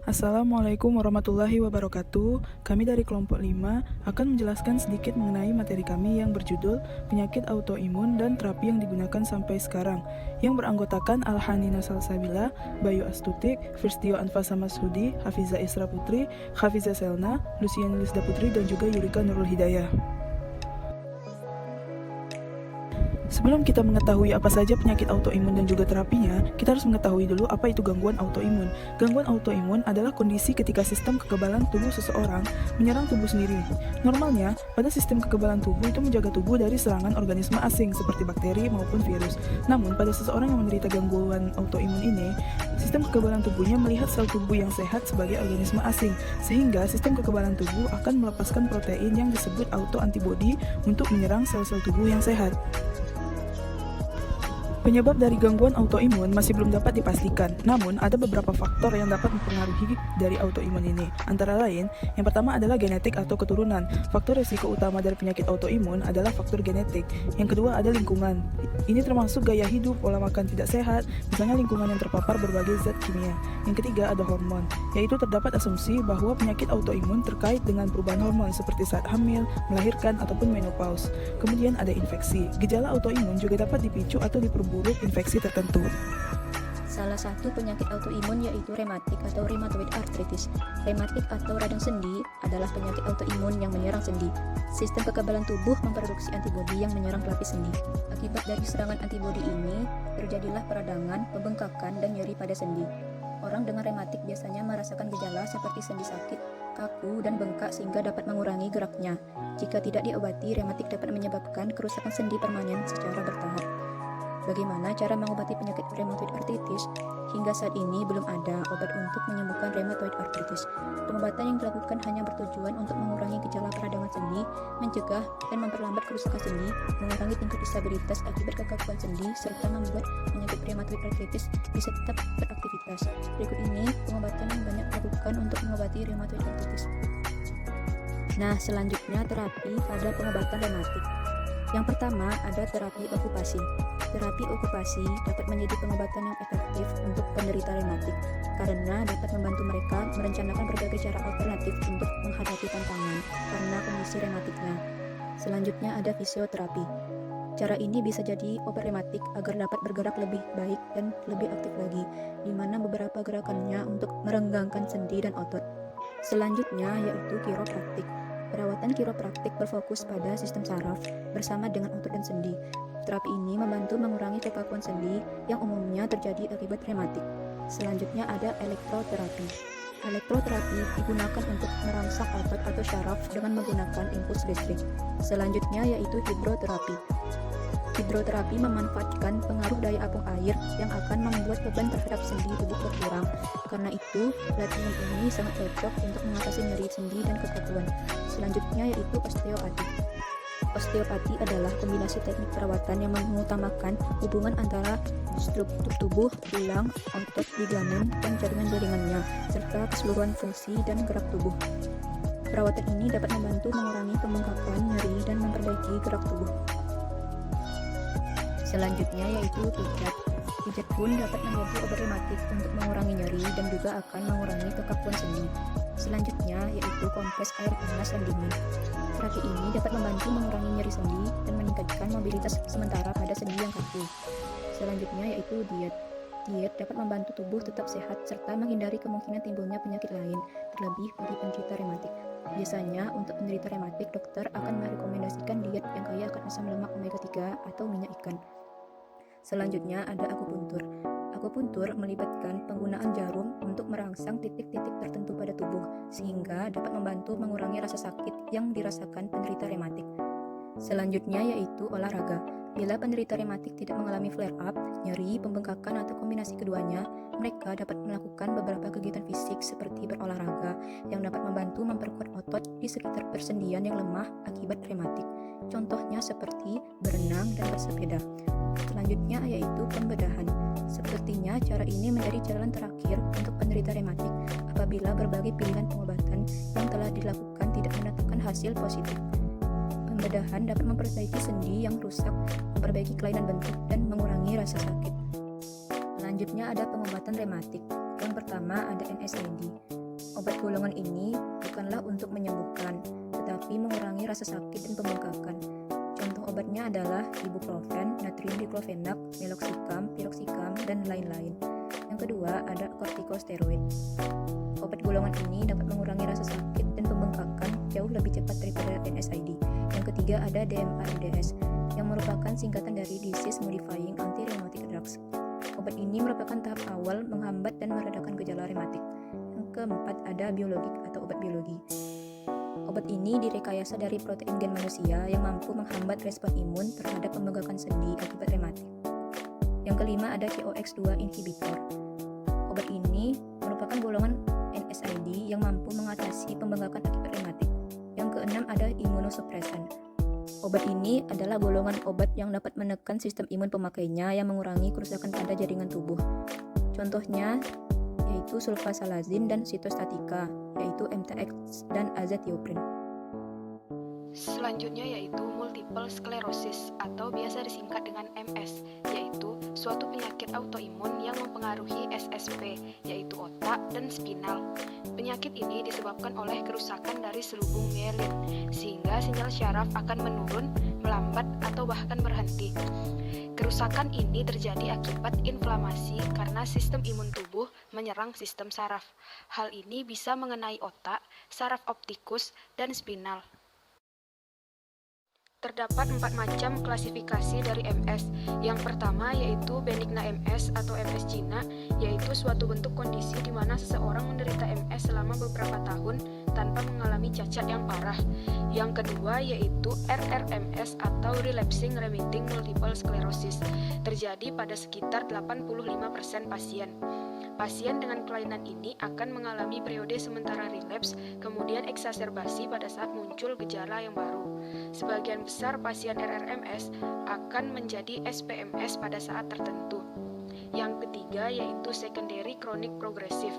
Assalamualaikum warahmatullahi wabarakatuh. Kami dari kelompok 5 akan menjelaskan sedikit mengenai materi kami yang berjudul penyakit autoimun dan terapi yang digunakan sampai sekarang, yang beranggotakan Al-Hanina Salsabila, Bayu Astutik, Firstio Anfasa Masudi, Hafiza Isra Putri, Hafiza Selna, Luciani Lisda Putri, dan juga Yurika Nurul Hidayah. Sebelum kita mengetahui apa saja penyakit autoimun dan juga terapinya, kita harus mengetahui dulu apa itu gangguan autoimun. Gangguan autoimun adalah kondisi ketika sistem kekebalan tubuh seseorang menyerang tubuh sendiri. Normalnya, pada sistem kekebalan tubuh itu menjaga tubuh dari serangan organisme asing seperti bakteri maupun virus. Namun, pada seseorang yang menderita gangguan autoimun ini, sistem kekebalan tubuhnya melihat sel tubuh yang sehat sebagai organisme asing, sehingga sistem kekebalan tubuh akan melepaskan protein yang disebut autoantibodi untuk menyerang sel-sel tubuh yang sehat. Penyebab dari gangguan autoimun masih belum dapat dipastikan, namun ada beberapa faktor yang dapat mempengaruhi dari autoimun ini. Antara lain, yang pertama adalah genetik atau keturunan. Faktor risiko utama dari penyakit autoimun adalah faktor genetik. Yang kedua ada lingkungan. Ini termasuk gaya hidup, pola makan tidak sehat, misalnya lingkungan yang terpapar berbagai zat kimia. Yang ketiga ada hormon, yaitu terdapat asumsi bahwa penyakit autoimun terkait dengan perubahan hormon seperti saat hamil, melahirkan, ataupun menopause. Kemudian ada infeksi. Gejala autoimun juga dapat dipicu atau diperburuk infeksi tertentu. Salah satu penyakit autoimun yaitu rematik atau rheumatoid arthritis. Rematik atau radang sendi adalah penyakit autoimun yang menyerang sendi. Sistem kekebalan tubuh memproduksi antibodi yang menyerang pelapis sendi. Akibat dari serangan antibodi ini, terjadilah peradangan, pembengkakan, dan nyeri pada sendi. Orang dengan rematik biasanya merasakan gejala seperti sendi sakit, kaku, dan bengkak sehingga dapat mengurangi geraknya. Jika tidak diobati, rematik dapat menyebabkan kerusakan sendi permanen secara bertahap. Bagaimana cara mengobati penyakit rheumatoid arthritis? Hingga saat ini belum ada obat untuk menyembuhkan rheumatoid arthritis. Pengobatan yang dilakukan hanya bertujuan untuk mengurangi gejala peradangan sendi, mencegah dan memperlambat kerusakan sendi, mengurangi tingkat disabilitas akibat kekakuan sendi, serta membuat penyakit rheumatoid arthritis bisa tetap beraktivitas. Berikut ini pengobatan yang banyak dilakukan untuk mengobati rheumatoid arthritis. Nah, selanjutnya terapi pada pengobatan rematik. Yang pertama ada terapi okupasi. Terapi okupasi dapat menjadi pengobatan yang efektif untuk penderita rematik karena dapat membantu mereka merencanakan berbagai cara alternatif untuk menghadapi tantangan karena kondisi rematiknya. Selanjutnya ada fisioterapi. Cara ini bisa jadi obat rematik agar dapat bergerak lebih baik dan lebih aktif lagi, di mana beberapa gerakannya untuk merenggangkan sendi dan otot. Selanjutnya yaitu kiropraktik. Perawatan kiropraktik berfokus pada sistem saraf bersama dengan otot dan sendi. Terapi ini membantu mengurangi kekakuan sendi yang umumnya terjadi akibat rematik. Selanjutnya ada elektroterapi. Elektroterapi digunakan untuk merangsang otot atau syaraf dengan menggunakan impuls listrik. Selanjutnya yaitu hidroterapi. Hidroterapi memanfaatkan pengaruh daya apung air yang akan membuat beban terhadap sendi tubuh berkurang. Karena itu, latihan ini sangat cocok untuk mengatasi nyeri sendi dan kekakuan. Selanjutnya yaitu osteopati. Osteopati adalah kombinasi teknik perawatan yang mengutamakan hubungan antara struktur tubuh, tulang, otot, ligamen, dan jaringan-jaringannya, serta keseluruhan fungsi dan gerak tubuh. Perawatan ini dapat membantu mengurangi pembengkakan, nyeri, dan memperbaiki gerak tubuh. Selanjutnya yaitu pijat. Pijat pun dapat menjadi obat rematik untuk mengurangi nyeri dan juga akan mengurangi kekakuan sendi. Selanjutnya yaitu kompres air panas dan dingin. Terapi ini dapat membantu mengurangi nyeri sendi dan meningkatkan mobilitas sementara pada sendi yang kaku. Selanjutnya yaitu diet. Diet dapat membantu tubuh tetap sehat serta menghindari kemungkinan timbulnya penyakit lain, terlebih bagi penderita rematik. Biasanya untuk penderita rematik, dokter akan merekomendasikan diet yang kaya akan asam lemak omega 3 atau minyak ikan. Selanjutnya ada akupuntur. Akupuntur melibatkan penggunaan jarum untuk merangsang titik-titik tertentu pada tubuh sehingga dapat membantu mengurangi rasa sakit yang dirasakan penderita rematik. Selanjutnya yaitu olahraga. Bila penderita rematik tidak mengalami flare-up, nyeri, pembengkakan, atau kombinasi keduanya, mereka dapat melakukan beberapa kegiatan fisik seperti berolahraga yang dapat membantu memperkuat otot di sekitar persendian yang lemah akibat rematik. Contohnya seperti berenang dan bersepeda. Selanjutnya yaitu pembedahan. Sepertinya cara ini menjadi jalan terakhir untuk penderita rematik apabila berbagai pilihan pengobatan yang telah dilakukan tidak mendatangkan hasil positif. Pembedahan dapat memperbaiki sendi yang rusak, memperbaiki kelainan bentuk, dan mengurangi rasa sakit. Selanjutnya ada pengobatan rematik. Yang pertama ada NSAID. Obat golongan ini bukanlah untuk menyembuhkan, tetapi mengurangi rasa sakit dan pembengkakan. Contoh obatnya adalah ibuprofen, natrium diklofenak, meloxicam, piroxicam, dan lain-lain. Yang kedua ada kortikosteroid. Obat golongan ini dapat mengurangi rasa sakit dan pembengkakan jauh lebih cepat daripada NSAID. Yang ketiga ada DMARDs, yang merupakan singkatan dari Disease Modifying Anti-Rheumatic Drugs. Obat ini merupakan tahap awal menghambat dan meredakan gejala rematik. Yang keempat ada biologik atau obat biologi. Obat ini direkayasa dari protein gen manusia yang mampu menghambat respon imun terhadap pembengkakan sendi akibat rematik. Yang kelima ada COX-2 inhibitor. Obat ini merupakan golongan NSAID yang mampu mengatasi pembengkakan akibat rematik. Yang keenam ada imunosupresan. Obat ini adalah golongan obat yang dapat menekan sistem imun pemakainya yang mengurangi kerusakan pada jaringan tubuh. Contohnya yaitu sulfasalazin dan sitostatika, yaitu MTX dan azathioprine. Selanjutnya yaitu multiple sclerosis atau biasa disingkat dengan MS, yaitu suatu penyakit autoimun yang mempengaruhi SSP, yaitu otak dan spinal. Penyakit ini disebabkan oleh kerusakan dari selubung mielin, sehingga sinyal syaraf akan menurun, melambat, atau bahkan berhenti. Kerusakan ini terjadi akibat inflamasi karena sistem imun tubuh menyerang sistem saraf. Hal ini bisa mengenai otak, saraf optikus, dan spinal. Terdapat 4 macam klasifikasi dari MS. Yang pertama yaitu benigna MS atau MS Cina, yaitu suatu bentuk kondisi di mana seseorang menderita MS selama beberapa tahun tanpa mengalami cacat yang parah. Yang kedua yaitu RRMS atau Relapsing Remitting Multiple Sclerosis, terjadi pada sekitar 85% pasien. Pasien dengan kelainan ini akan mengalami periode sementara relapse, kemudian eksaserbasi pada saat muncul gejala yang baru. Sebagian besar pasien RRMS akan menjadi SPMS pada saat tertentu. Yang ketiga yaitu secondary chronic progressive,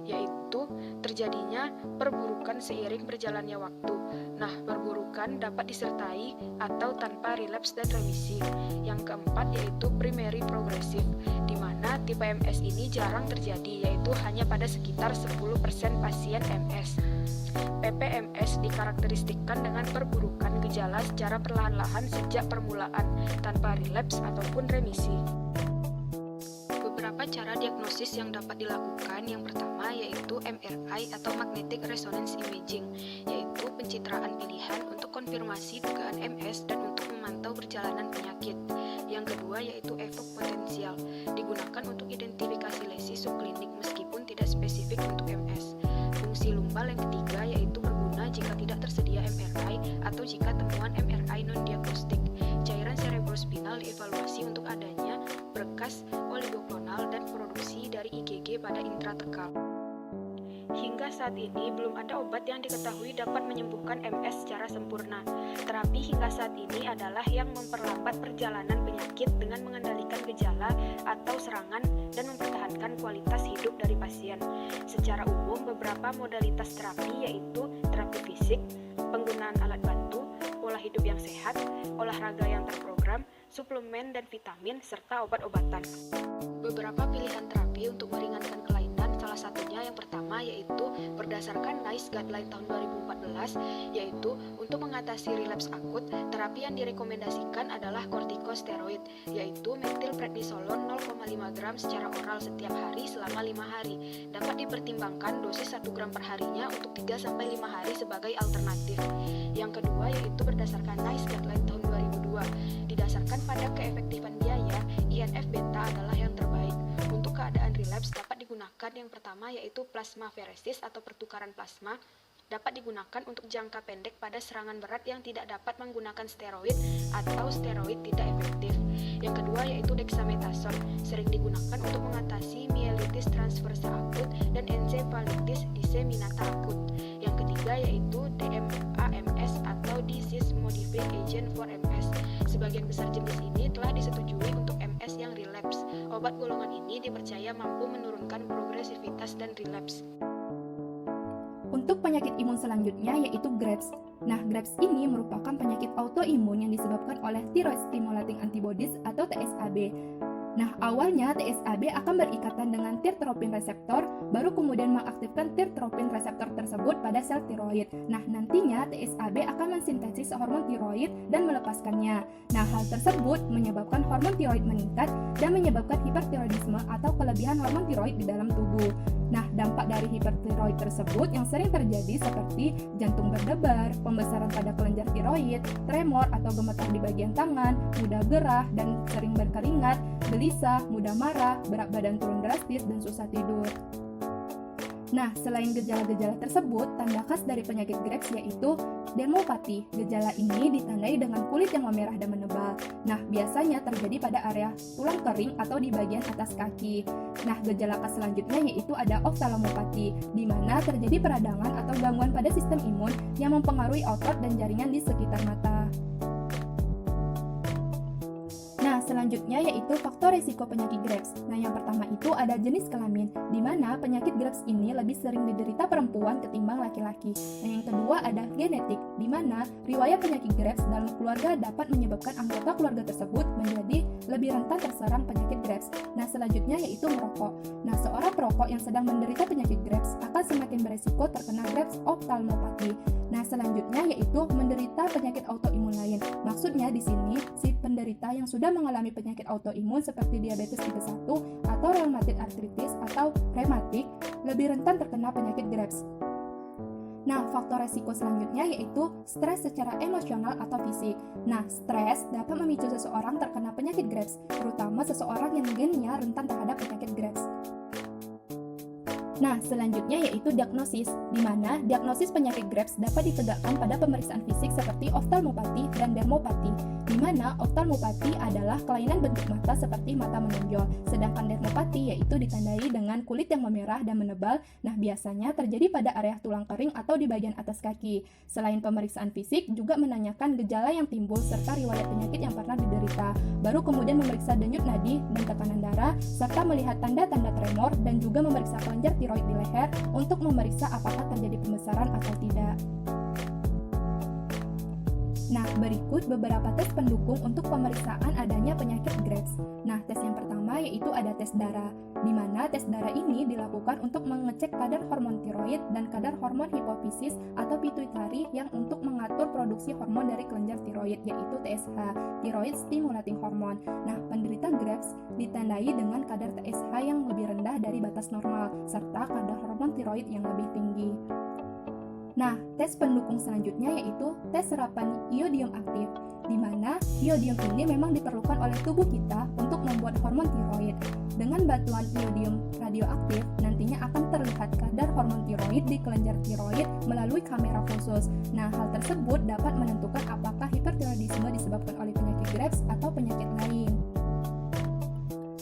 yaitu terjadinya perburukan seiring berjalannya waktu. Nah, perburukan dapat disertai atau tanpa relapse dan remisi. Yang keempat yaitu primary progressive, di mana tipe MS ini jarang terjadi, yaitu hanya pada sekitar 10% pasien MS. PPMS dikarakteristikkan dengan perburukan gejala secara perlahan-lahan sejak permulaan, tanpa relapse ataupun remisi. Beberapa cara diagnosis yang dapat dilakukan, yang pertama yaitu MRI atau Magnetic Resonance Imaging, yaitu pencitraan pilihan untuk konfirmasi dugaan MS dan untuk memantau perjalanan penyakit. Yang kedua yaitu evok potensial, digunakan untuk identifikasi lesi subklinik meskipun tidak spesifik untuk MS. Fungsi lumbal yang ketiga yaitu berguna jika tidak tersedia MRI atau jika temuan MRI non-diagnostik. Cairan cerebrospinal dievaluasi untuk adanya berkas oligoklonal dan produksi dari IgG pada intratekal. Hingga saat ini belum ada obat yang diketahui dapat menyembuhkan MS secara sempurna. Terapi hingga saat ini adalah yang memperlambat perjalanan penyakit dengan mengendalikan gejala atau serangan dan mempertahankan kualitas hidup dari pasien. Secara umum, beberapa modalitas terapi yaitu terapi fisik, penggunaan alat bantu, pola hidup yang sehat, olahraga yang terprogram, suplemen dan vitamin, serta obat-obatan. Beberapa pilihan terapi untuk meringankan kelainan, salah satunya yang pertama yaitu berdasarkan NICE Guideline tahun 2014, yaitu untuk mengatasi relapse akut, terapi yang direkomendasikan adalah kortikosteroid, yaitu metilprednisolon 0,5 gram secara oral setiap hari selama 5 hari. Dapat dipertimbangkan dosis 1 gram per harinya untuk 3-5 hari sebagai alternatif. Yang kedua yaitu berdasarkan NICE Guideline tahun 2002, didasarkan pada keefektifan biaya, INF beta adalah yang terbaik. Untuk keadaan relapse dapat digunakan yang pertama yaitu plasmaferesis atau pertukaran plasma, dapat digunakan untuk jangka pendek pada serangan berat yang tidak dapat menggunakan steroid atau steroid tidak efektif. Yang kedua yaitu dexamethasone, sering digunakan untuk mengatasi mielitis transversa akut dan encephalitis disseminata akut. Yang ketiga yaitu DMAMS atau Disease Modifying Agent for MS. Sebagian besar jenis ini telah disetujui untuk MS yang relapse. Obat golongan ini dipercaya mampu menurunkan progresivitas dan relapse. Untuk penyakit imun selanjutnya yaitu Graves. Nah, Graves ini merupakan penyakit autoimun yang disebabkan oleh thyroid stimulating antibodies atau TSAB. Nah, awalnya TSAB akan berikatan dengan tirotropin reseptor, baru kemudian mengaktifkan tirotropin reseptor tersebut pada sel tiroid. Nah, nantinya TSAB akan mensintesis hormon tiroid dan melepaskannya. Nah, hal tersebut menyebabkan hormon tiroid meningkat dan menyebabkan hipertiroidisme atau kelebihan hormon tiroid di dalam tubuh. Nah, dampak dari hipertiroid tersebut yang sering terjadi seperti jantung berdebar, pembesaran pada kelenjar tiroid, tremor atau gemetar di bagian tangan, mudah gerah dan sering berkeringat, gelisah, mudah marah, berat badan turun drastis, dan susah tidur. Nah, selain gejala-gejala tersebut, tanda khas dari penyakit Graves yaitu dermopati. Gejala ini ditandai dengan kulit yang memerah dan menebal. Nah, biasanya terjadi pada area tulang kering atau di bagian atas kaki. Nah, gejala khas selanjutnya yaitu ada oftalmopati, di mana terjadi peradangan atau gangguan pada sistem imun yang mempengaruhi otot dan jaringan di sekitar mata. Nah, selanjutnya yaitu faktor risiko penyakit Graves. Nah, yang pertama itu ada jenis kelamin, di mana penyakit Graves ini lebih sering diderita perempuan ketimbang laki-laki. Nah, yang kedua ada genetik, di mana riwayat penyakit Graves dalam keluarga dapat menyebabkan anggota keluarga tersebut menjadi lebih rentan terserang penyakit Graves. Nah, selanjutnya yaitu merokok. Nah, seorang perokok yang sedang menderita penyakit Graves akan semakin beresiko terkena Graves oftalmopati. Nah, selanjutnya yaitu menderita penyakit autoimun lain. Maksudnya di sini si penderita yang sudah mengalami penyakit autoimun seperti diabetes tipe 1 atau rheumatoid arthritis atau rematik lebih rentan terkena penyakit Graves. Nah, faktor resiko selanjutnya yaitu stres secara emosional atau fisik. Nah, stres dapat memicu seseorang terkena penyakit Graves, terutama seseorang yang gennya rentan terhadap penyakit Graves. Nah, selanjutnya yaitu diagnosis, di mana diagnosis penyakit Graves dapat ditegakkan pada pemeriksaan fisik seperti oftalmopati dan dermopati, di mana oftalmopati adalah kelainan bentuk mata seperti mata menonjol, sedangkan dermopati yaitu ditandai dengan kulit yang memerah dan menebal. Nah, biasanya terjadi pada area tulang kering atau di bagian atas kaki. Selain pemeriksaan fisik, juga menanyakan gejala yang timbul serta riwayat penyakit yang pernah diderita, baru kemudian memeriksa denyut nadi dan tekanan darah, serta melihat tanda-tanda tremor dan juga memeriksa kelenjar tiroid di leher untuk memeriksa apakah terjadi pembesaran atau tidak. Nah, berikut beberapa tes pendukung untuk pemeriksaan adanya penyakit Graves. Nah, tes yang pertama yaitu ada tes darah, di mana tes darah ini dilakukan untuk mengecek kadar hormon tiroid dan kadar hormon hipofisis atau pituitari yang untuk mengatur produksi hormon dari kelenjar tiroid, yaitu TSH, thyroid stimulating hormone. Nah, penderita Graves ditandai dengan kadar TSH yang lebih rendah dari batas normal, serta kadar hormon tiroid yang lebih tinggi. Nah, tes pendukung selanjutnya yaitu tes serapan iodium aktif, di mana iodium ini memang diperlukan oleh tubuh kita untuk membuat hormon tiroid. Dengan bantuan iodium radioaktif, nantinya akan terlihat kadar hormon tiroid di kelenjar tiroid melalui kamera khusus. Nah, hal tersebut dapat menentukan apakah hipertiroidisme disebabkan oleh penyakit Graves atau penyakit lain.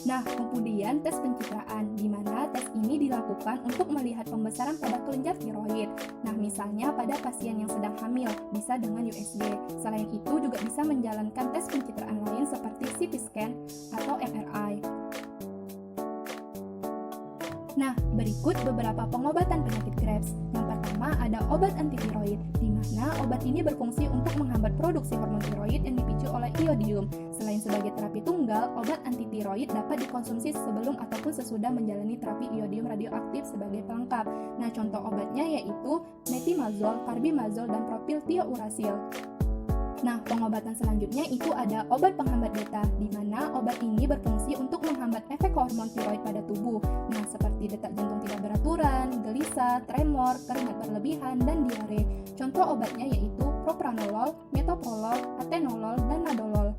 Nah, kemudian tes pencitraan, di mana tes ini dilakukan untuk melihat pembesaran pada kelenjar tiroid. Nah, misalnya pada pasien yang sedang hamil, bisa dengan USG. Selain itu juga bisa menjalankan tes pencitraan lain seperti CT scan atau MRI. Nah, berikut beberapa pengobatan penyakit Graves. Yang pertama ada obat antitiroid, di mana obat ini berfungsi untuk menghambat produksi hormon tiroid yang dipicu oleh iodium. Selain sebagai terapi tunggal, obat antitiroid dapat dikonsumsi sebelum ataupun sesudah menjalani terapi iodium radioaktif sebagai pelengkap. Nah, contoh obatnya yaitu metimazol, carbimazol, dan propylthiouracil. Nah, pengobatan selanjutnya itu ada obat penghambat beta, di mana obat ini berfungsi untuk menghambat efek hormon tiroid pada tubuh. Nah, seperti detak jantung tidak beraturan, gelisah, tremor, keringat berlebihan, dan diare. Contoh obatnya yaitu propranolol, metoprolol, atenolol, dan nadolol.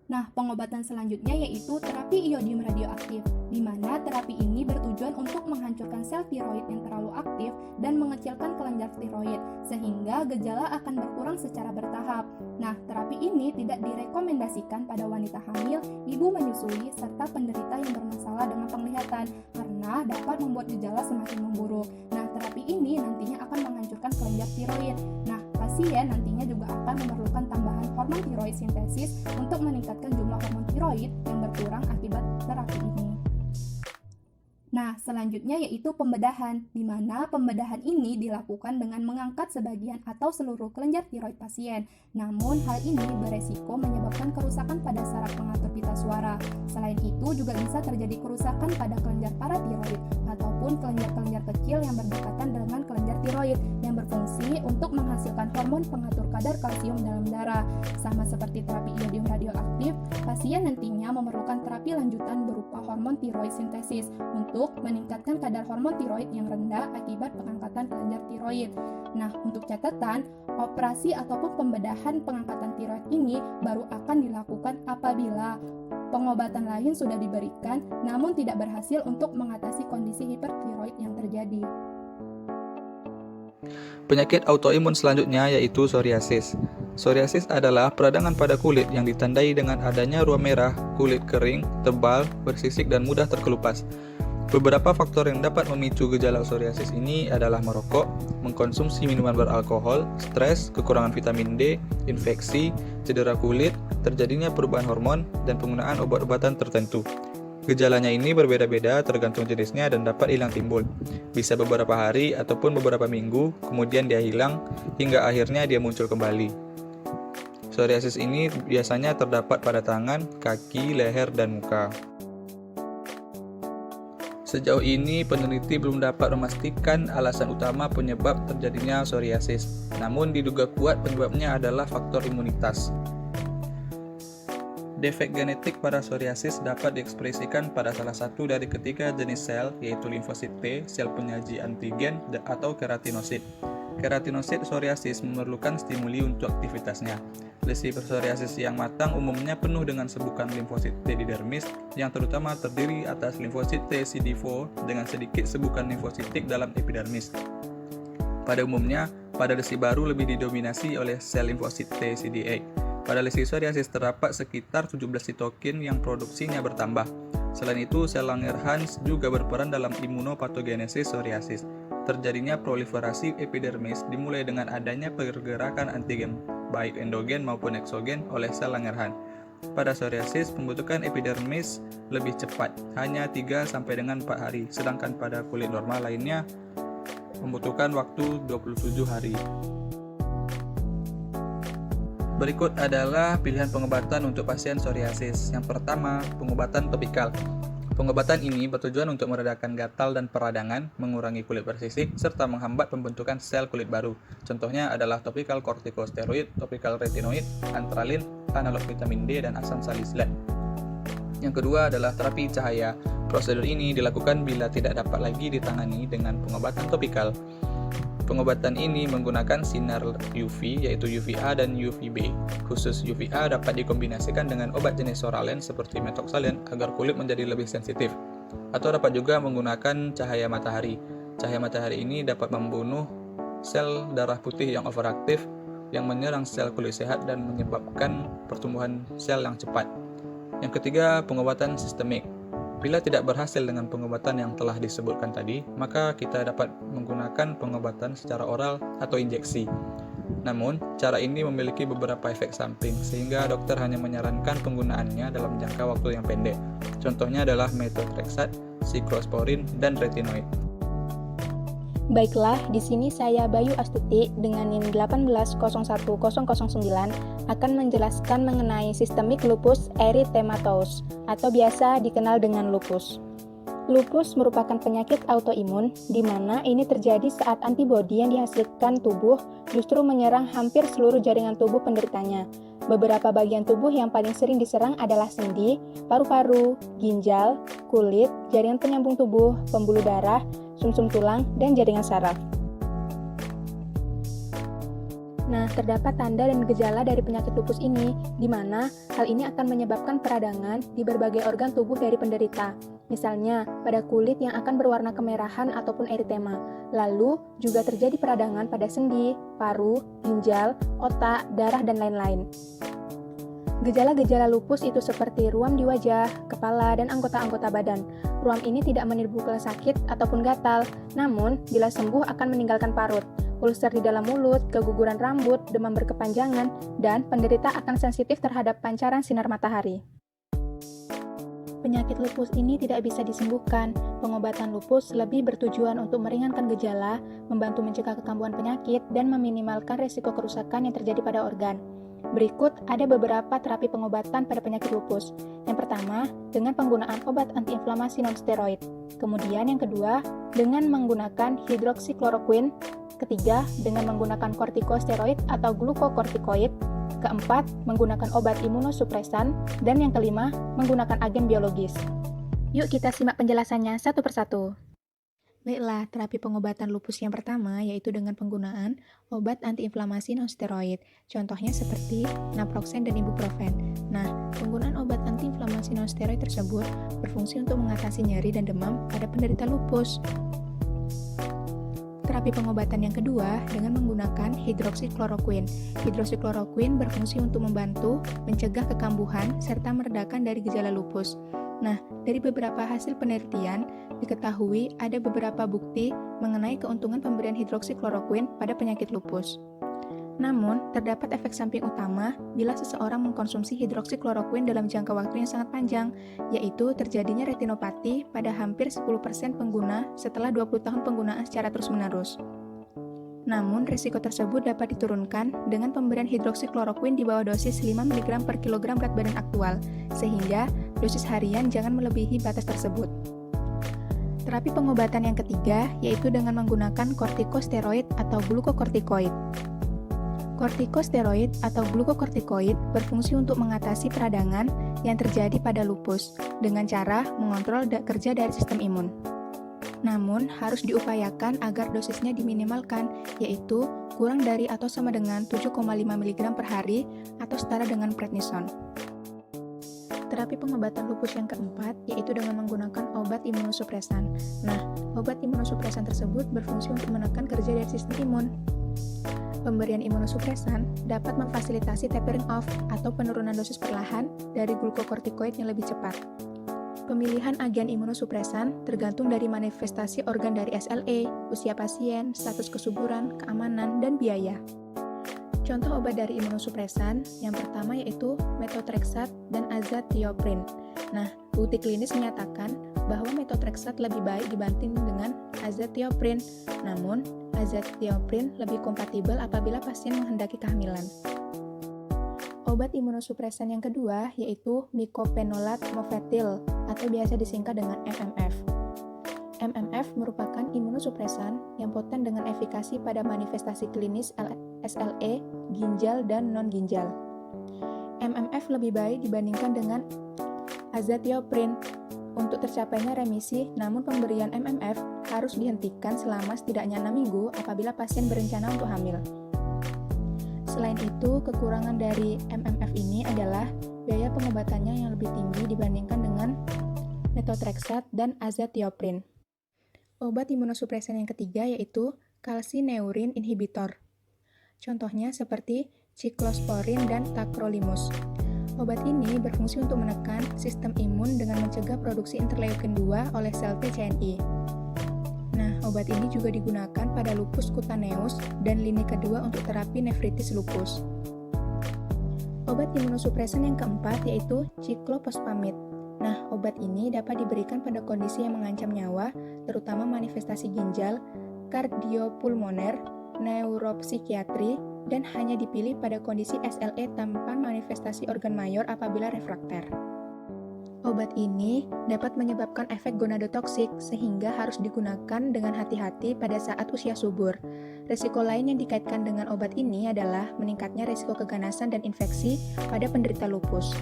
Nah, pengobatan selanjutnya yaitu terapi iodium radioaktif, di mana terapi ini bertujuan untuk menghancurkan sel tiroid yang terlalu aktif dan mengecilkan kelenjar tiroid, sehingga gejala akan berkurang secara bertahap. Nah, terapi ini tidak direkomendasikan pada wanita hamil, ibu menyusui, serta penderita yang bermasalah dengan penglihatan, karena dapat membuat gejala semakin memburuk. Nah, terapi ini nantinya akan menghancurkan kelenjar tiroid. Nah, pasien nantinya juga akan memerlukan tambahan hormon tiroid sintesis untuk meningkatkan jumlah hormon tiroid yang berkurang akibat terapi ini. Nah, selanjutnya yaitu pembedahan, di mana pembedahan ini dilakukan dengan mengangkat sebagian atau seluruh kelenjar tiroid pasien. Namun, hal ini beresiko menyebabkan kerusakan pada saraf pengatur pita suara. Selain itu, juga bisa terjadi kerusakan pada kelenjar paratiroid ataupun kelenjar-kelenjar kecil yang berdekatan dengan kelenjar tiroid yang berfungsi untuk menghasilkan hormon pengatur kadar kalsium dalam darah. Sama seperti terapi iodium radioaktif, pasien nantinya memerlukan terapi lanjutan berupa hormon tiroid sintesis untuk meningkatkan kadar hormon tiroid yang rendah akibat pengangkatan kelenjar tiroid. Nah, untuk catatan, operasi ataupun pembedahan pengangkatan tiroid ini baru akan dilakukan apabila pengobatan lain sudah diberikan namun tidak berhasil untuk mengatasi kondisi hipertiroid yang terjadi. Penyakit autoimun selanjutnya yaitu psoriasis. Psoriasis adalah peradangan pada kulit yang ditandai dengan adanya ruam merah, kulit kering, tebal, bersisik, dan mudah terkelupas. Beberapa faktor yang dapat memicu gejala psoriasis ini adalah merokok, mengkonsumsi minuman beralkohol, stres, kekurangan vitamin D, infeksi, cedera kulit, terjadinya perubahan hormon, dan penggunaan obat-obatan tertentu. Gejalanya ini berbeda-beda tergantung jenisnya dan dapat hilang timbul. Bisa beberapa hari ataupun beberapa minggu, kemudian dia hilang, hingga akhirnya dia muncul kembali. Psoriasis ini biasanya terdapat pada tangan, kaki, leher, dan muka. Sejauh ini, peneliti belum dapat memastikan alasan utama penyebab terjadinya psoriasis. Namun diduga kuat penyebabnya adalah faktor imunitas. Defek genetik pada psoriasis dapat diekspresikan pada salah satu dari ketiga jenis sel, yaitu limfosit T, sel penyaji antigen, atau keratinosit. Keratinosit psoriasis memerlukan stimuli untuk aktivitasnya. Lesi psoriasis yang matang umumnya penuh dengan sebukan limfosit T di dermis, yang terutama terdiri atas limfosit T CD4 dengan sedikit sebukan limfositik dalam epidermis. Pada umumnya, pada lesi baru lebih didominasi oleh sel limfosit T CD8. Pada lesi psoriasis terdapat sekitar 17 sitokin yang produksinya bertambah. Selain itu, sel Langerhans juga berperan dalam imunopatogenesis psoriasis. Terjadinya proliferasi epidermis dimulai dengan adanya pergerakan antigen, baik endogen maupun eksogen oleh sel Langerhans. Pada psoriasis, pembentukan epidermis lebih cepat, hanya 3 sampai dengan 4 hari, sedangkan pada kulit normal lainnya membutuhkan waktu 27 hari. Berikut adalah pilihan pengobatan untuk pasien psoriasis. Yang pertama, pengobatan topikal. Pengobatan ini bertujuan untuk meredakan gatal dan peradangan, mengurangi kulit bersisik, serta menghambat pembentukan sel kulit baru. Contohnya adalah topikal kortikosteroid, topikal retinoid, antralin, analog vitamin D, dan asam salisilat. Yang kedua adalah terapi cahaya. Prosedur ini dilakukan bila tidak dapat lagi ditangani dengan pengobatan topikal. Pengobatan ini menggunakan sinar UV, yaitu UVA dan UVB. Khusus UVA dapat dikombinasikan dengan obat jenis Soralen seperti metoxalin agar kulit menjadi lebih sensitif. Atau dapat juga menggunakan cahaya matahari. Cahaya matahari ini dapat membunuh sel darah putih yang overaktif yang menyerang sel kulit sehat dan menyebabkan pertumbuhan sel yang cepat. Yang ketiga, pengobatan sistemik. Bila tidak berhasil dengan pengobatan yang telah disebutkan tadi, maka kita dapat menggunakan pengobatan secara oral atau injeksi. Namun, cara ini memiliki beberapa efek samping, sehingga dokter hanya menyarankan penggunaannya dalam jangka waktu yang pendek. Contohnya adalah methotrexate, siklosporin, dan retinoid. Baiklah, di sini saya Bayu Astuti dengan NIM 1801009 akan menjelaskan mengenai sistemik lupus erythematosus atau biasa dikenal dengan lupus. Lupus merupakan penyakit autoimun di mana ini terjadi saat antibodi yang dihasilkan tubuh justru menyerang hampir seluruh jaringan tubuh penderitanya. Beberapa bagian tubuh yang paling sering diserang adalah sendi, paru-paru, ginjal, kulit, jaringan penyambung tubuh, pembuluh darah, sumsum tulang, dan jaringan saraf. Nah, terdapat tanda dan gejala dari penyakit lupus ini, di mana hal ini akan menyebabkan peradangan di berbagai organ tubuh dari penderita. Misalnya, pada kulit yang akan berwarna kemerahan ataupun eritema. Lalu, juga terjadi peradangan pada sendi, paru, ginjal, otak, darah, dan lain-lain. Gejala-gejala lupus itu seperti ruam di wajah, kepala, dan anggota-anggota badan. Ruam ini tidak menimbulkan sakit ataupun gatal, namun bila sembuh akan meninggalkan parut. Ulcer di dalam mulut, keguguran rambut, demam berkepanjangan, dan penderita akan sensitif terhadap pancaran sinar matahari. Penyakit lupus ini tidak bisa disembuhkan. Pengobatan lupus lebih bertujuan untuk meringankan gejala, membantu mencegah kekambuhan penyakit, dan meminimalkan resiko kerusakan yang terjadi pada organ. Berikut ada beberapa terapi pengobatan pada penyakit lupus. Yang pertama, dengan penggunaan obat antiinflamasi non-steroid. Kemudian yang kedua, dengan menggunakan hidroksikloroquine. Ketiga, dengan menggunakan kortikosteroid atau glukokortikoid. Keempat, menggunakan obat imunosupresan. Dan yang kelima, menggunakan agen biologis. Yuk kita simak penjelasannya satu persatu. Baiklah, terapi pengobatan lupus yang pertama yaitu dengan penggunaan obat antiinflamasi non-steroid. Contohnya seperti naproxen dan ibuprofen. Nah, penggunaan obat antiinflamasi non-steroid tersebut berfungsi untuk mengatasi nyeri dan demam pada penderita lupus. Terapi pengobatan yang kedua dengan menggunakan hidroksikloroquine. Hidroksikloroquine berfungsi untuk membantu mencegah kekambuhan serta meredakan dari gejala lupus. Nah, dari beberapa hasil penelitian, diketahui ada beberapa bukti mengenai keuntungan pemberian hidroksikloroquine pada penyakit lupus. Namun, terdapat efek samping utama bila seseorang mengkonsumsi hidroksikloroquine dalam jangka waktu yang sangat panjang, yaitu terjadinya retinopati pada hampir 10% pengguna setelah 20 tahun penggunaan secara terus-menerus. Namun, risiko tersebut dapat diturunkan dengan pemberian hidroksikloroquine di bawah dosis 5 mg per kilogram berat badan aktual, sehingga dosis harian jangan melebihi batas tersebut. Terapi pengobatan yang ketiga yaitu dengan menggunakan kortikosteroid atau glukokortikoid. Kortikosteroid atau glukokortikoid berfungsi untuk mengatasi peradangan yang terjadi pada lupus dengan cara mengontrol kerja dari sistem imun. Namun, harus diupayakan agar dosisnya diminimalkan, yaitu kurang dari atau sama dengan 7,5 mg per hari atau setara dengan prednison. Terapi pengobatan lupus yang keempat yaitu dengan menggunakan obat imunosupresan. Nah, obat imunosupresan tersebut berfungsi untuk menekan kerja dari sistem imun. Pemberian imunosupresan dapat memfasilitasi tapering off atau penurunan dosis perlahan dari glukokortikoid yang lebih cepat. Pemilihan agen imunosupresan tergantung dari manifestasi organ dari SLE, usia pasien, status kesuburan, keamanan, dan biaya. Contoh obat dari imunosupresan yang pertama yaitu methotrexate dan azathioprine. Nah, bukti klinis menyatakan bahwa methotrexate lebih baik dibanding dengan azathioprine. Namun, azathioprine lebih kompatibel apabila pasien menghendaki kehamilan. Obat imunosupresan yang kedua yaitu mycophenolate mofetil atau biasa disingkat dengan MMF. MMF merupakan imunosupresan yang poten dengan efikasi pada manifestasi klinis SLE, ginjal, dan non-ginjal. MMF lebih baik dibandingkan dengan azathioprine. Untuk tercapainya remisi, namun pemberian MMF harus dihentikan selama setidaknya 6 minggu apabila pasien berencana untuk hamil. Selain itu, kekurangan dari MMF ini adalah biaya pengobatannya yang lebih tinggi dibandingkan dengan methotrexate dan azathioprine. Obat imunosupresan yang ketiga yaitu calcineurin inhibitor. Contohnya seperti cyclosporin dan tacrolimus. Obat ini berfungsi untuk menekan sistem imun dengan mencegah produksi interleukin 2 oleh sel TCNI. Nah, obat ini juga digunakan pada lupus cutaneus dan lini kedua untuk terapi nefritis lupus. Obat imunosupresan yang keempat yaitu cyclophosphamide. Nah, obat ini dapat diberikan pada kondisi yang mengancam nyawa, terutama manifestasi ginjal, kardiopulmoner, neuropsikiatri, dan hanya dipilih pada kondisi SLE tanpa manifestasi organ mayor apabila refrakter. Obat ini dapat menyebabkan efek gonadotoksik sehingga harus digunakan dengan hati-hati pada saat usia subur. Risiko lain yang dikaitkan dengan obat ini adalah meningkatnya risiko keganasan dan infeksi pada penderita lupus.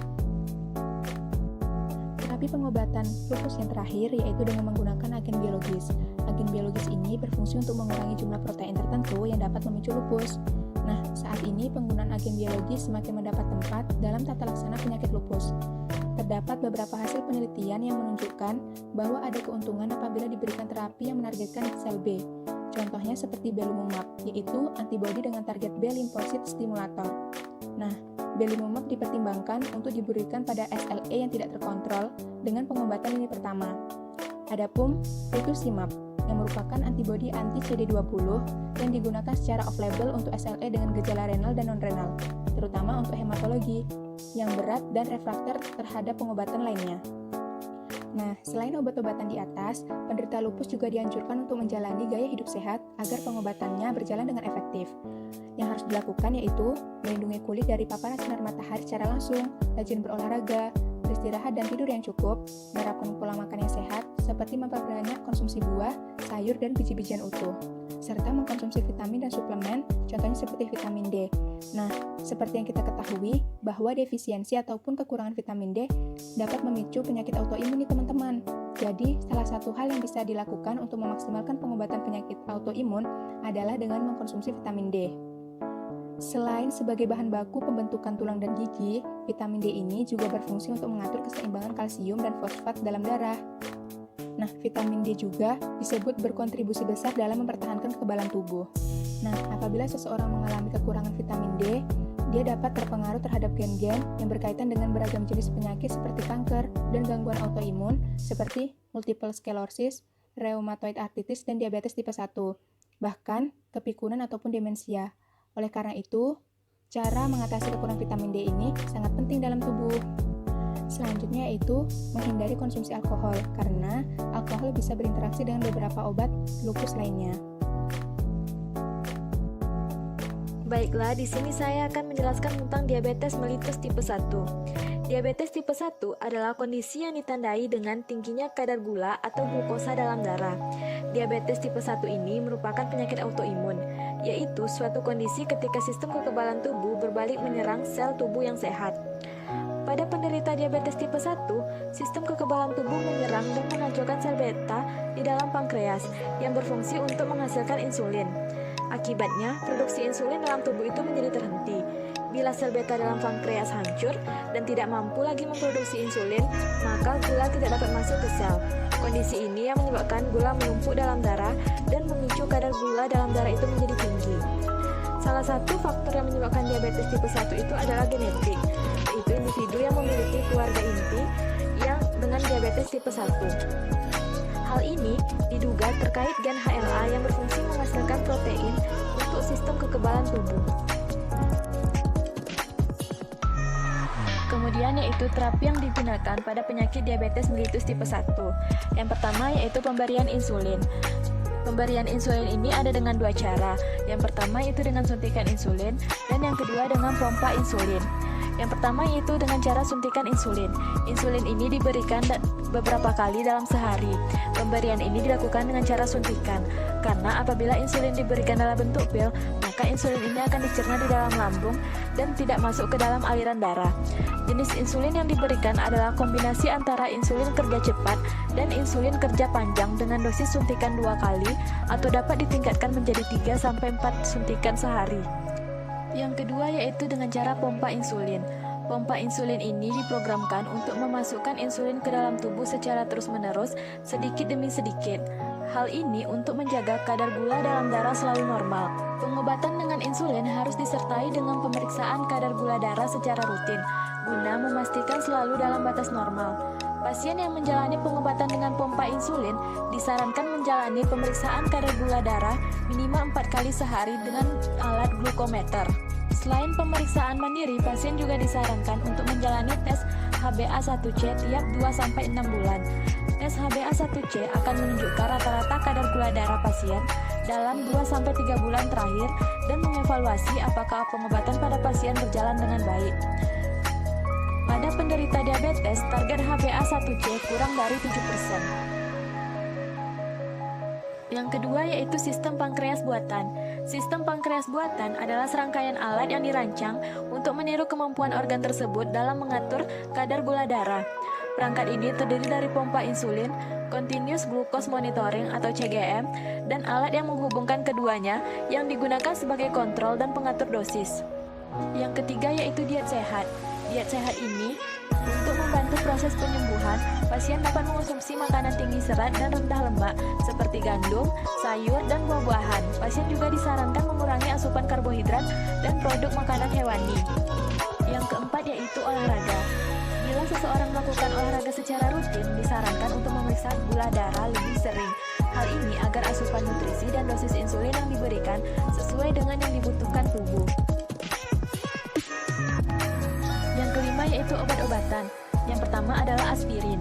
Terapi pengobatan lupus yang terakhir yaitu dengan menggunakan agen biologis. Agen biologis ini berfungsi untuk mengurangi jumlah protein tertentu yang dapat memicu lupus. Nah, saat ini penggunaan agen biologis semakin mendapat tempat dalam tata laksana penyakit lupus. Terdapat beberapa hasil penelitian yang menunjukkan bahwa ada keuntungan apabila diberikan terapi yang menargetkan sel B. Contohnya seperti belimumab, yaitu antibodi dengan target B limfosit stimulator. Nah, belimumab dipertimbangkan untuk diberikan pada SLE yang tidak terkontrol dengan pengobatan lini pertama. Adapun rituximab yang merupakan antibodi anti-CD20 yang digunakan secara off-label untuk SLE dengan gejala renal dan non-renal, terutama untuk hematologi yang berat dan refrakter terhadap pengobatan lainnya. Nah, selain obat-obatan di atas, penderita lupus juga dianjurkan untuk menjalani gaya hidup sehat agar pengobatannya berjalan dengan efektif. Yang harus dilakukan yaitu melindungi kulit dari paparan sinar matahari secara langsung, rajin berolahraga, beristirahat dan tidur yang cukup, menerapkan pola makan yang sehat seperti memperbanyak konsumsi buah, sayur, dan biji-bijian utuh, serta mengkonsumsi vitamin dan suplemen, contohnya seperti vitamin D. Nah, seperti yang kita ketahui, bahwa defisiensi ataupun kekurangan vitamin D dapat memicu penyakit autoimun nih teman-teman. Jadi, salah satu hal yang bisa dilakukan untuk memaksimalkan pengobatan penyakit autoimun adalah dengan mengkonsumsi vitamin D. Selain sebagai bahan baku pembentukan tulang dan gigi, vitamin D ini juga berfungsi untuk mengatur keseimbangan kalsium dan fosfat dalam darah. Nah, vitamin D juga disebut berkontribusi besar dalam mempertahankan kekebalan tubuh. Nah, apabila seseorang mengalami kekurangan vitamin D, dia dapat terpengaruh terhadap gen-gen yang berkaitan dengan beragam jenis penyakit seperti kanker dan gangguan autoimun seperti multiple sclerosis, rheumatoid arthritis, dan diabetes tipe 1, bahkan kepikunan ataupun demensia. Oleh karena itu, cara mengatasi kekurangan vitamin D ini sangat penting dalam tubuh. Selanjutnya yaitu menghindari konsumsi alkohol, karena alkohol bisa berinteraksi dengan beberapa obat lupus lainnya. Baiklah, di sini saya akan menjelaskan tentang diabetes mellitus tipe 1. Diabetes tipe 1 adalah kondisi yang ditandai dengan tingginya kadar gula atau glukosa dalam darah. Diabetes tipe 1 ini merupakan penyakit autoimun, yaitu suatu kondisi ketika sistem kekebalan tubuh berbalik menyerang sel tubuh yang sehat. Pada penderita diabetes tipe 1, sistem kekebalan tubuh menyerang dan menghancurkan sel beta di dalam pankreas yang berfungsi untuk menghasilkan insulin. Akibatnya, produksi insulin dalam tubuh itu menjadi terhenti. Bila sel beta dalam pankreas hancur dan tidak mampu lagi memproduksi insulin, maka gula tidak dapat masuk ke sel. Kondisi ini yang menyebabkan gula menumpuk dalam darah dan memicu kadar gula dalam darah itu menjadi tinggi. Salah satu faktor yang menyebabkan diabetes tipe 1 itu adalah genetik, yaitu individu yang memiliki keluarga inti yang dengan diabetes tipe 1. Hal ini diduga terkait gen HLA yang berfungsi menghasilkan protein untuk sistem kekebalan tubuh. Kemudian yaitu terapi yang digunakan pada penyakit diabetes mellitus tipe 1. Yang pertama yaitu pemberian insulin. Pemberian insulin ini ada dengan dua cara. Yang pertama yaitu dengan suntikan insulin dan yang kedua dengan pompa insulin. Yang pertama yaitu dengan cara suntikan insulin. Insulin ini diberikan beberapa kali dalam sehari. Pemberian ini dilakukan dengan cara suntikan, karena apabila insulin diberikan dalam bentuk pil, maka insulin ini akan dicerna di dalam lambung dan tidak masuk ke dalam aliran darah. Jenis insulin yang diberikan adalah kombinasi antara insulin kerja cepat dan insulin kerja panjang dengan dosis suntikan 2 kali atau dapat ditingkatkan menjadi 3-4 suntikan sehari. Yang kedua yaitu dengan cara pompa insulin. Pompa insulin ini diprogramkan untuk memasukkan insulin ke dalam tubuh secara terus-menerus, sedikit demi sedikit. Hal ini untuk menjaga kadar gula dalam darah selalu normal. Pengobatan dengan insulin harus disertai dengan pemeriksaan kadar gula darah secara rutin, guna memastikan selalu dalam batas normal. Pasien yang menjalani pengobatan dengan pompa insulin disarankan menjalani pemeriksaan kadar gula darah minimal 4 kali sehari dengan alat glukometer. Selain pemeriksaan mandiri, pasien juga disarankan untuk menjalani tes HbA1c tiap 2-6 bulan. Tes HbA1c akan menunjukkan rata-rata kadar gula darah pasien dalam 2-3 bulan terakhir dan mengevaluasi apakah pengobatan pada pasien berjalan dengan baik. Pada penderita diabetes, target HbA1c kurang dari 7%. Yang kedua yaitu sistem pankreas buatan. Sistem pankreas buatan adalah serangkaian alat yang dirancang untuk meniru kemampuan organ tersebut dalam mengatur kadar gula darah. Perangkat ini terdiri dari pompa insulin, continuous glucose monitoring atau CGM, dan alat yang menghubungkan keduanya yang digunakan sebagai kontrol dan pengatur dosis. Yang ketiga yaitu diet sehat. Diet sehat ini untuk membantu proses penyembuhan, pasien dapat mengonsumsi makanan tinggi serat dan rendah lemak seperti gandum, sayur, dan buah-buahan. Pasien juga disarankan mengurangi asupan karbohidrat dan produk makanan hewani. Yang keempat yaitu olahraga. Bila seseorang melakukan olahraga secara rutin, disarankan untuk memeriksa gula darah lebih sering. Hal ini agar asupan nutrisi dan dosis insulin yang diberikan sesuai dengan yang dibutuhkan tubuh. Yang kelima yaitu obat-obatan. Yang pertama adalah aspirin.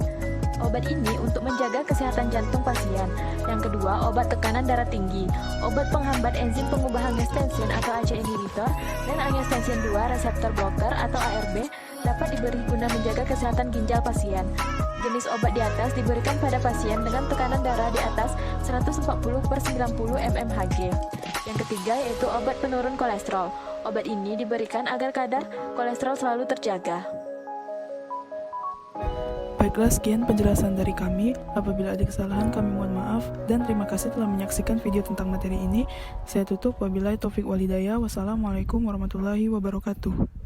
Obat ini untuk menjaga kesehatan jantung pasien. Yang kedua, obat tekanan darah tinggi. Obat penghambat enzim pengubah angiotensin atau ACE inhibitor dan angiotensin 2 reseptor blocker atau ARB dapat diberi guna menjaga kesehatan ginjal pasien. Jenis obat di atas diberikan pada pasien dengan tekanan darah di atas 140/90 mmHg. Yang ketiga yaitu obat penurun kolesterol. Obat ini diberikan agar kadar kolesterol selalu terjaga. Baiklah, sekian penjelasan dari kami. Apabila ada kesalahan, kami mohon maaf. Dan terima kasih telah menyaksikan video tentang materi ini. Saya tutup. Wabillahi taufik walhidayah. Wassalamualaikum warahmatullahi wabarakatuh.